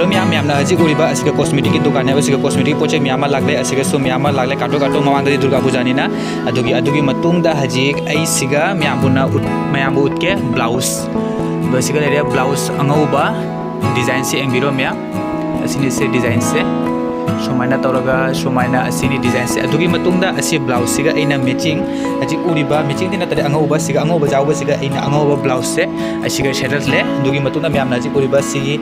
Hello ma'am हजिक उरीबा असिगा cosmetic की दुकान है असिगा कॉस्मेटिक पोचे मैम लागले असिगा सु मैम लागले काटो काटो ममांगदि दुर्गा पूजानी ना अदुगी मतुंगदा हजिक अइसिगा मैम उतके ब्लाउज बसिगा लेरे ब्लाउज अंगौबा डिजाइन से एंबिरो मैम असिनि से डिजाइन से सुमाइना तौरगा सुमाइना असिनि डिजाइन से अदुगी मतुंगदा असी ब्लाउज सिगा अइना मैचिंग हजिक उरीबा मैचिंग दिन नतरे अंगौबा सिगा अंगौबा जाउबा सिगा अइना अंगौबा ब्लाउज से असिगा शेडले दुगी मतुंगदा मैम हजिक उरीबा सिगी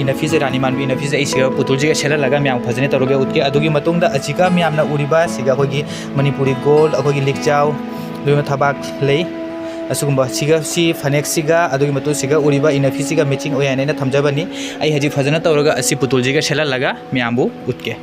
इनफी से रानी मानबी इनफी से अइसिगा पुतुल जिगा शेडल लगा मैम फजने तौरगा उतके अदुगी मतुंगदा असिगा मैम उरीबा सिगा अखोगी मणिपुरी गोल्ड अखोगी लिकचाव दुई थबाक ले असुगुम्बा सिगा सी फनेक सिगा अदुगी मतु सिगा उरीबा इनफी सिगा मैचिंग ओयानेना थमजाबनी आई हजिक फजने तौरगा असि पुतुल जिगा शेडल लगा मैमबु उतके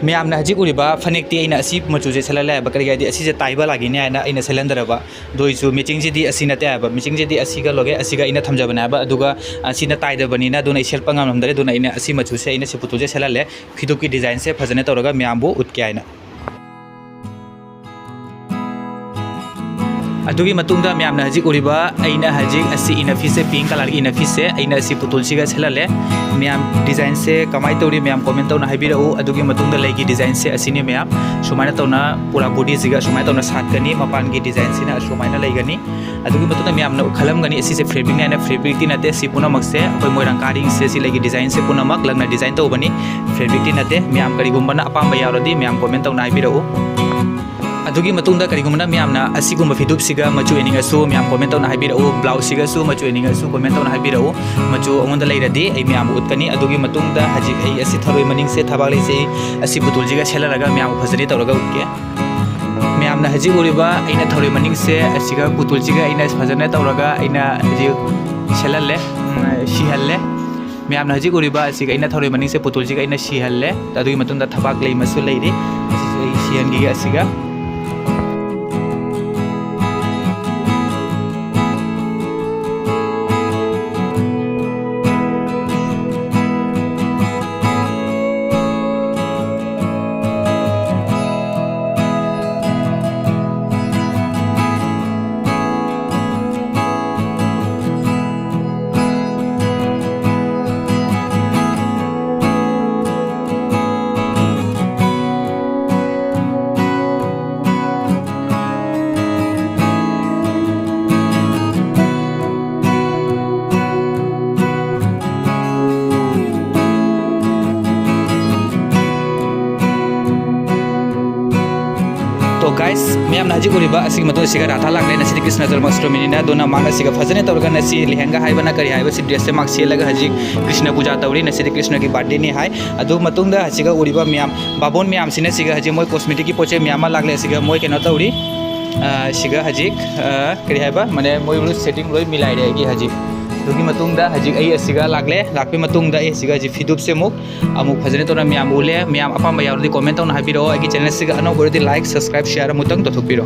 मैम हजिक उरीबा फनेक ती असी मचुजे सेलल बकरीगादी असी ताइबा लागिने आइना अइना सेलंदरबा दोइसु मैचिंग जिदी असी नते आबा मैचिंग जिदी असीगा लोगे असीगा इना थमजाबना आबा अदुगा असीना ताइदबनीना दुना इसेल पंगाम नमदरे दुना इना असी मचुसे इना से पुतुजे सेलले फिदुकी डिजाइन से फजने तौरगा मैमबु उतके आइना अदुगी मतुंगदा मैम हजिक उरीबा अइना हजिक असी इनफी से पिंक कलर इनफी से अइना असी पुतुल सिगा सेलले मैम डिजाइन से कमाई तौरी मैम कमेंट तौना हाइबिरउ अदुगी मतुंगदा लेगी डिजाइन से असिनि मैम सुमाइना तौना पूरा बॉडी सिगा सुमाइना तौना सातगनी मपान की डिजाइन सिना सुमाइना लेगनी अदुगी मतुंगदा मैम खलमगनी असी से फैब्रिक नाइना फैब्रिक ती नते सि पुनमक से अखोय मोइरांग कारिंग से सि लेगी डिजाइन से पुनमक लंगना डिजाइन तौबनी फैब्रिक ती नते मैम करिगुम्बना अपाम यावरदी मैम कमेंट तौना हाइबिरउ अदुगी मतुंगदा करिगुम्बना मैमना असिगुम्बा फिदुप सिगा मचु एनिंगसु मैम कमेंट तौना हाइबिरउ ब्लाउज सिगासु मचु एनिंगसु कमेंट तौना हाइबिरउ मचु अमोंदा लेरदी आई मैम उतकनी अदुगी मतुंगदा हजिक आई असी थरोय मनिंग से थबाक लेसे असी पुतुल जिगा सेलरगा मैम फजरी तौरगा उतके मैम हजिक उरीबा आइना थरोय मनिंग से असिगा पुतुल जिगा आइना फजने तौरगा आइना हजिक सेलले शिहल्ले मैम हजिक उरीबा असिगा आइना थरोय मनिंग से पुतुल जिगा आइना शिहल्ले अदुगी मतुंगदा थबाक लेइ मसु लेइदि शिहनगी असिगा तो गाइस मैम हजिक उरीबा असिग मतो सिगा राथा लागले नसि कृष्ण जन्माष्टमी ना दोना मांगा सिगा फजने तौरगा नसि लेहंगा हाइबना करी हाइबा सि ड्रेस से माक सेलगा हजिक कृष्ण पूजा तौरी नसि कृष्ण की बर्थडे नि हाय अदु मतुंगदा हजिगा उरीबा मैम बाबोन मैम सिने सिगा हजि मोय कॉस्मेटिक की पोचे मैम लागले सिगा मोय केनो तौरी सिगा हजिक करी हाइबा माने मोय सेटिंग लोय मिलाइ रेगी हजिक दुगी मतुंगदा हजिक आई असिगा लागले लाकपे मतुंगदा ए सिगा जि फिदुप से अमुक फजने तौना मैम उले मैम अपाम यावरदि कमेंट तौना हाबिरो आइगी चैनल सिगा अनो बरदि लाइक सब्सक्राइब शेयर मुतंग तथुपिरो।